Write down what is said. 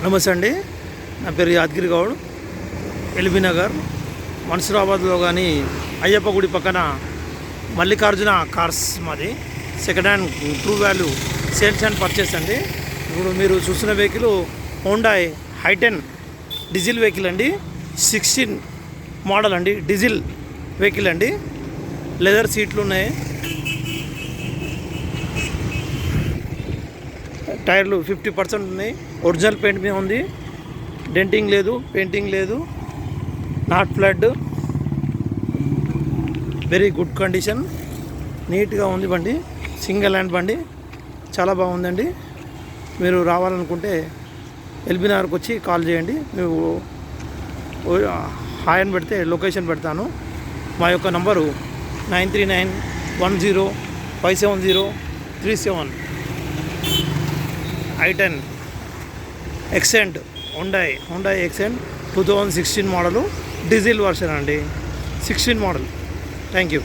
నమస్తే అండి. నా పేరు యాదగిరి గౌడ్. ఎల్బీ నగర్ మన్సూరాబాద్లో కానీ అయ్యప్ప గుడి పక్కన మల్లికార్జున కార్స్ మాది. Second hand true value sales and purchase అండి. ఇప్పుడు మీరు చూస్తున్న vehicle Hyundai i10 diesel vehicle అండి. 16 మోడల్ అండి. డీజిల్ వెహికల్ అండి. లెదర్ సీట్లు ఉన్నాయి. టైర్లు 50% ఉన్నాయి. ఒరిజినల్ పెయింట్ మీద ఉంది. డెంటింగ్ లేదు, పెయింటింగ్ లేదు. Not flood, very good condition, నీట్గా ఉంది బండి. సింగిల్ హ్యాండ్ బండి, చాలా బాగుందండి. మీరు రావాలనుకుంటే ఎల్బీ నగర్కి వచ్చి కాల్ చేయండి. నువ్వు హాయ్ అని పెడితే లొకేషన్ పెడతాను. మా యొక్క number 9391057037. i10 Xcent Hyundai Xcent 2016 model, diesel version అండి. 16 మోడల్. Thank you.